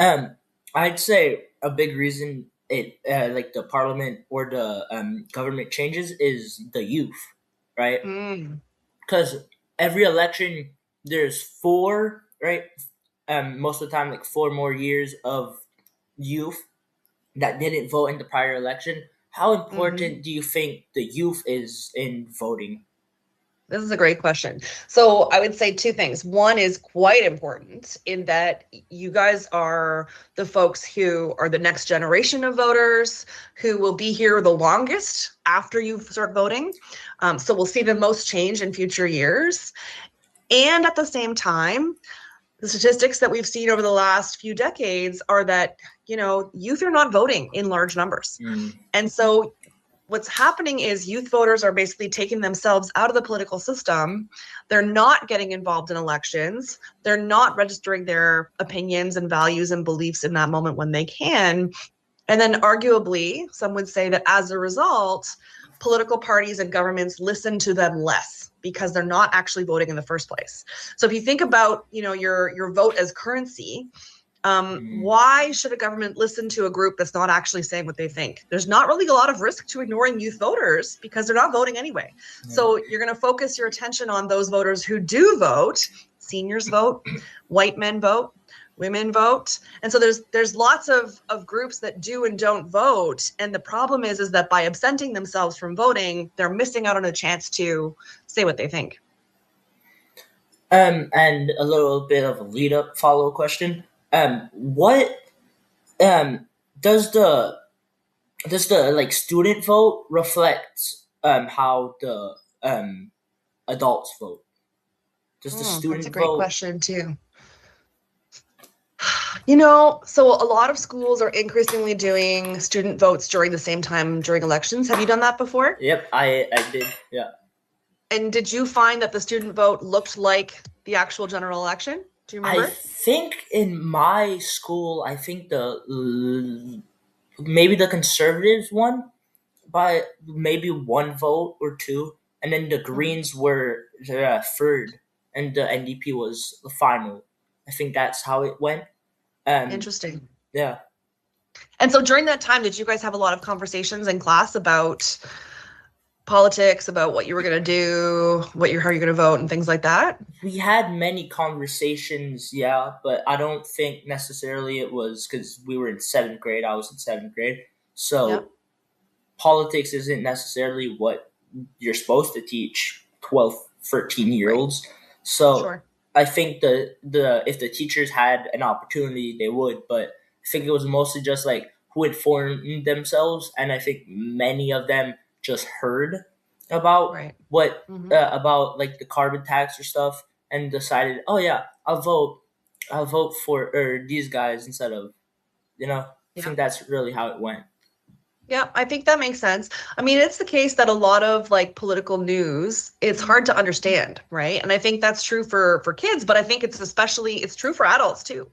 Um, I'd say a big reason it like the parliament or the government changes is the youth, right? Mm, Because every election there's four, right? Most of the time, like 4 more years of youth that didn't vote in the prior election. How hmm. important do you think the youth is in voting? This is a great question. So I would say two things. One is quite important in that you guys are the folks who are the next generation of voters who will be here the longest after you start voting. So we'll see the most change in future years. And at the same time, the statistics that we've seen over the last few decades are that, youth are not voting in large numbers. Mm, And so what's happening is youth voters are basically taking themselves out of the political system. They're not getting involved in elections. They're not registering their opinions and values and beliefs in that moment when they can. And then, arguably, some would say that as a result, political parties and governments listen to them less because they're not actually voting in the first place. So if you think about, your vote as currency, mm, why should a government listen to a group that's not actually saying what they think? There's not really a lot of risk to ignoring youth voters because they're not voting anyway. yeah. So you're going to focus your attention on those voters who do vote. Seniors vote, white men vote, women vote. And so there's lots of groups that do and don't vote. And the problem is that by absenting themselves from voting, they're missing out on a chance to say what they think. And a little bit of a lead up follow question. What um does the like student vote reflect how the adults vote? Does the That's a student great vote? question too. So a lot of schools are increasingly doing student votes during the same time during elections. Have you done that before? Yep, I did. Yeah. And did you find that the student vote looked like the actual general election? Do you I remember? think in my school, I think maybe the conservatives won by maybe one vote or two, and then the Mhm. Greens were third, and the NDP was the final. I think that's how it went. Um, Interesting. yeah, And so during that time, did you guys have a lot of conversations in class about politics, about what you were going to do, how you're going to vote, and things like that? we had many conversations. Yeah, but I don't think necessarily it was because we were in seventh grade. I was in seventh grade, Yeah. so politics isn't necessarily what you're supposed to teach 12, 13 year Right. olds. So Sure. I think the if the teachers had an opportunity they would, but I think it was mostly just like who informed themselves, and I think many of them just heard about Right. what Hmm. about like the carbon tax or stuff and decided, oh yeah, I'll vote for these guys instead of I Yeah. think that's really how it went. Yeah, I think that makes sense. I mean, it's the case that a lot of like political news, it's hard to understand, right? And I think that's true for kids, but I think it's true for adults too.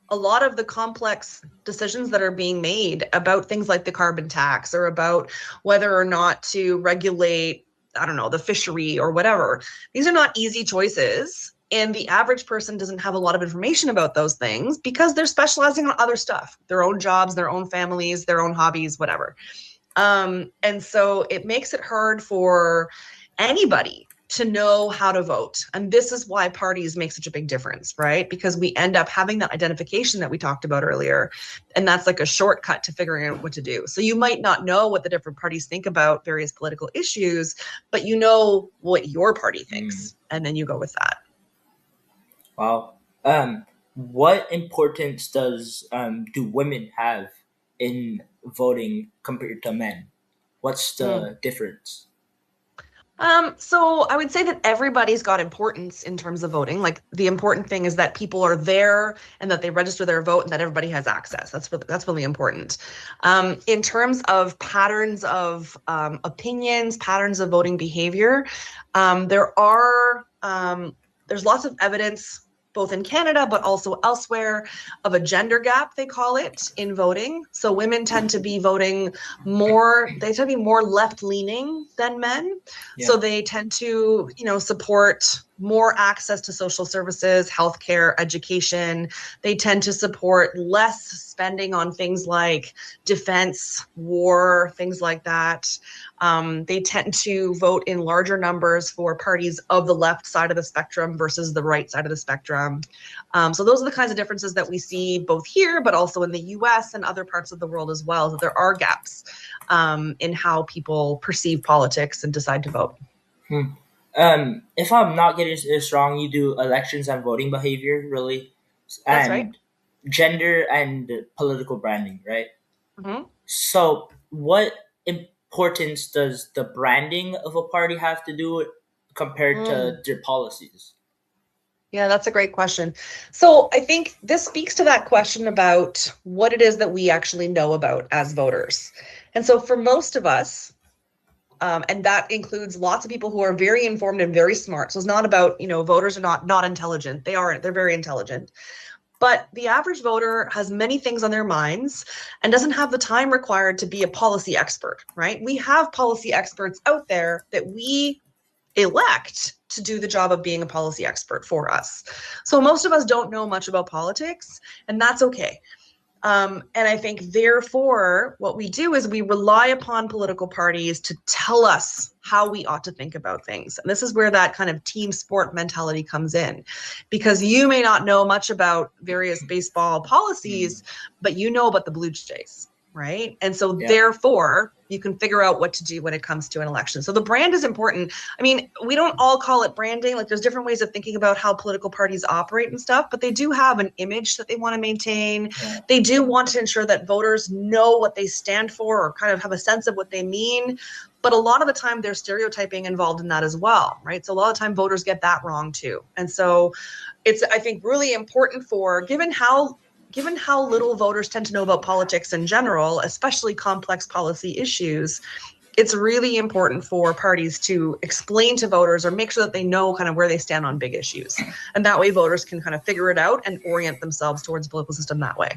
A lot of the complex decisions that are being made about things like the carbon tax or about whether or not to regulate, I don't know, the fishery or whatever. These are not easy choices. And the average person doesn't have a lot of information about those things because they're specializing on other stuff, their own jobs, their own families, their own hobbies, whatever. And so it makes it hard for anybody to know how to vote. And this is why parties make such a big difference, right? Because we end up having that identification that we talked about earlier. And that's like a shortcut to figuring out what to do. So you might not know what the different parties think about various political issues, but you know what your party Mm. thinks. And then you go with that. Wow. What importance do women have in voting compared to men? What's Mm. the difference? So I would say that everybody's got importance in terms of voting. Like the important thing is that people are there and that they register their vote and that everybody has access. That's really important. In terms of patterns of opinions, patterns of voting behavior, there's lots of evidence both in Canada but also elsewhere of a gender gap, they call it, in voting. So women tend to be voting more, they tend to be more left leaning than men. Yeah. So they tend to, support more access to social services, healthcare, education. They tend to support less spending on things like defense, war, things like that. They tend to vote in larger numbers for parties of the left side of the spectrum versus the right side of the spectrum. So those are the kinds of differences that we see both here, but also in the US and other parts of the world as well. So there are gaps in how people perceive politics and decide to vote. If I'm not getting this wrong, you do elections and voting behavior, really, That's right. and gender and political branding, right? Mm-hmm. So, what importance does the branding of a party have to do compared to their policies? Yeah, that's a great question. So I think this speaks to that question about what it is that we actually know about as voters. And so for most of us, and that includes lots of people who are very informed and very smart. So it's not about, voters are not intelligent. They're very intelligent. But the average voter has many things on their minds and doesn't have the time required to be a policy expert, right? We have policy experts out there that we elect to do the job of being a policy expert for us. So most of us don't know much about politics, and that's okay. And I think, therefore, what we do is we rely upon political parties to tell us how we ought to think about things. And this is where that kind of team sport mentality comes in, because you may not know much about various baseball policies, but you know about the Blue Jays, right? And so therefore, you can figure out what to do when it comes to an election. So the brand is important. I mean, we don't all call it branding. Like, there's different ways of thinking about how political parties operate and stuff, but they do have an image that they want to maintain. They do want to ensure that voters know what they stand for or kind of have a sense of what they mean. But a lot of the time there's stereotyping involved in that as well, right? So a lot of time voters get that wrong too. And so it's, I think, really important for, given how little voters tend to know about politics in general, especially complex policy issues, it's really important for parties to explain to voters or make sure that they know kind of where they stand on big issues. And that way voters can kind of figure it out and orient themselves towards the political system that way.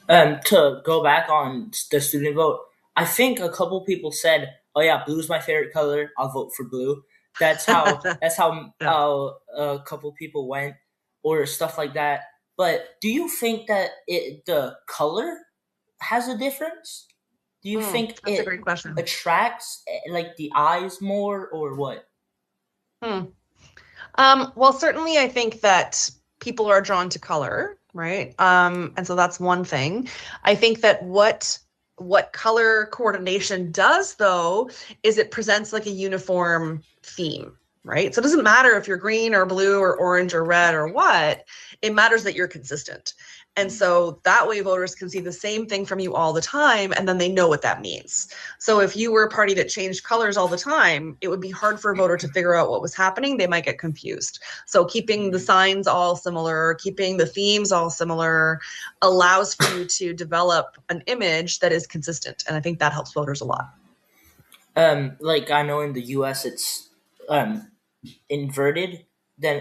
To go back on the student vote, I think a couple people said, "Oh yeah, blue's my favorite color. I'll vote for blue." That's how a couple people went, or stuff like that. But do you think that the color has a difference? Do you think That's a it great question. attracts like the eyes more, or what? Well, certainly I think that people are drawn to color, right? And so that's one thing. I think that what color coordination does, though, is it presents like a uniform theme, right? So it doesn't matter if you're green or blue or orange or red or what, it matters that you're consistent. And so that way voters can see the same thing from you all the time, and then they know what that means. So if you were a party that changed colors all the time, it would be hard for a voter to figure out what was happening. They might get confused. So keeping the signs all similar, keeping the themes all similar, allows for you to develop an image that is consistent. And I think that helps voters a lot. Like, I know in the U.S. it's inverted than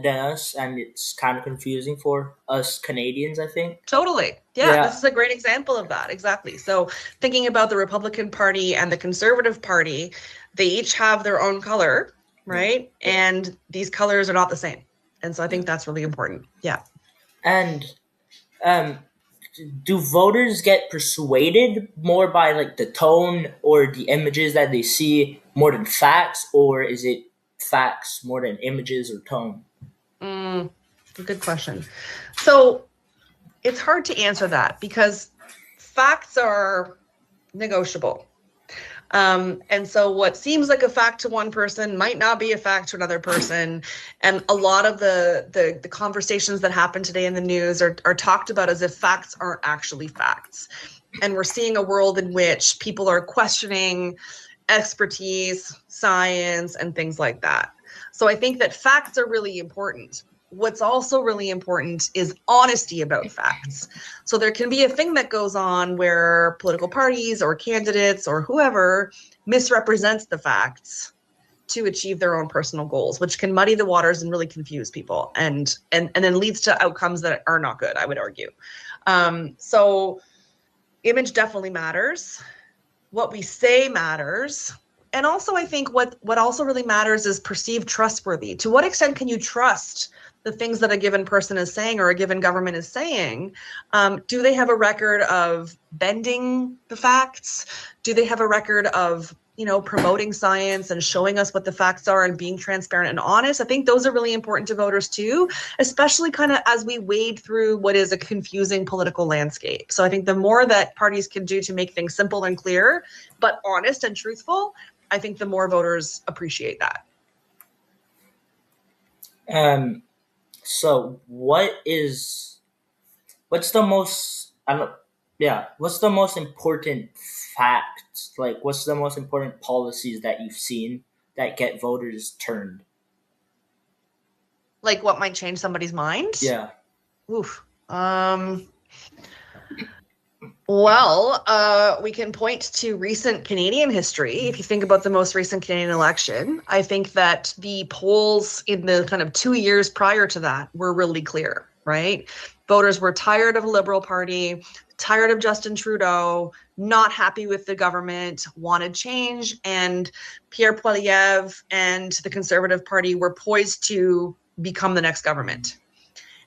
us, and it's kind of confusing for us Canadians, I think. Totally. Yeah, this is a great example of that. Exactly. So thinking about the Republican Party and the Conservative Party, they each have their own color, right? And these colors are not the same. And so I think that's really important. Yeah. And do voters get persuaded more by like the tone or the images that they see more than facts, or is it facts more than images or tone? Good question. So it's hard to answer that because facts are negotiable. And so what seems like a fact to one person might not be a fact to another person. And a lot of the conversations that happen today in the news are talked about as if facts aren't actually facts. And we're seeing a world in which people are questioning expertise, science, and things like that. So I think that facts are really important. What's also really important is honesty about facts. So there can be a thing that goes on where political parties or candidates or whoever misrepresents the facts to achieve their own personal goals, which can muddy the waters and really confuse people and then leads to outcomes that are not good, I would argue. So image definitely matters. What we say matters. And also, I think what also really matters is perceived trustworthy. To what extent can you trust the things that a given person is saying or a given government is saying? Do they have a record of bending the facts? Do they have a record of promoting science and showing us what the facts are and being transparent and honest? I think those are really important to voters too, especially kind of as we wade through what is a confusing political landscape. So I think the more that parties can do to make things simple and clear, but honest and truthful, I think the more voters appreciate that. Um. So, what's the most? I don't. Yeah. What's the most important fact? Like, what's the most important policies that you've seen that get voters turned? Like what might change somebody's mind? Yeah. Oof. Well, we can point to recent Canadian history. If you think about the most recent Canadian election, I think that the polls in the kind of 2 years prior to that were really clear, right? Voters were tired of the Liberal Party, tired of Justin Trudeau, not happy with the government, wanted change, and Pierre Poilievre and the Conservative Party were poised to become the next government.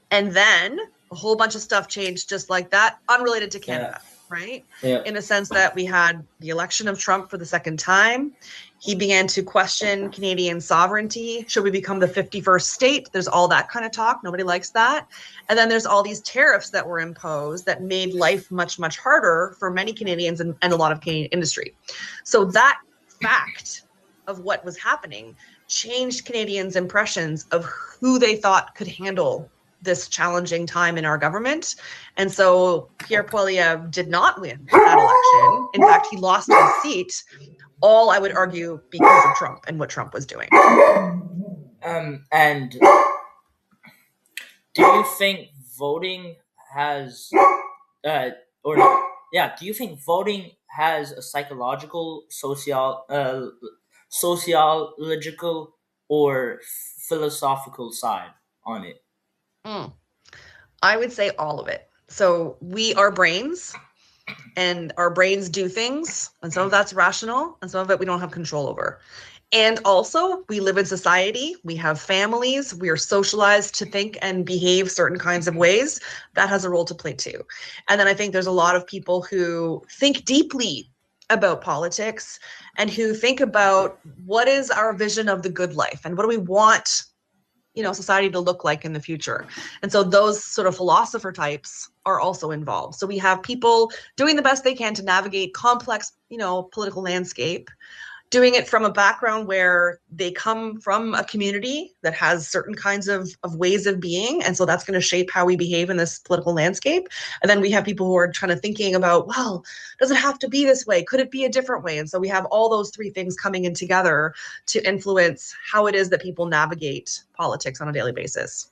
And then a whole bunch of stuff changed just like that, unrelated to Canada, right? Yeah. In the sense that we had the election of Trump for the second time. He began to question Canadian sovereignty. Should we become the 51st state? There's all that kind of talk. Nobody likes that. And then there's all these tariffs that were imposed that made life much, much harder for many Canadians and a lot of Canadian industry. So that fact of what was happening changed Canadians' impressions of who they thought could handle this challenging time in our government. And so Pierre Poilievre did not win that election. In fact, he lost his seat, all I would argue because of Trump and what Trump was doing. And do you think voting has, or no, yeah, do you think voting has a psychological, sociological, or philosophical side on it? I would say all of it. So we are brains, and our brains do things, and some of that's rational, and some of it we don't have control over. And also, we live in society, we have families, we are socialized to think and behave certain kinds of ways. That has a role to play too. And then I think there's a lot of people who think deeply about politics and who think about what is our vision of the good life and what do we want society to look like in the future. And so those sort of philosopher types are also involved. So we have people doing the best they can to navigate complex, political landscape, doing it from a background where they come from a community that has certain kinds of ways of being. And so that's going to shape how we behave in this political landscape. And then we have people who are kind of thinking about, well, does it have to be this way? Could it be a different way? And so we have all those three things coming in together to influence how it is that people navigate politics on a daily basis.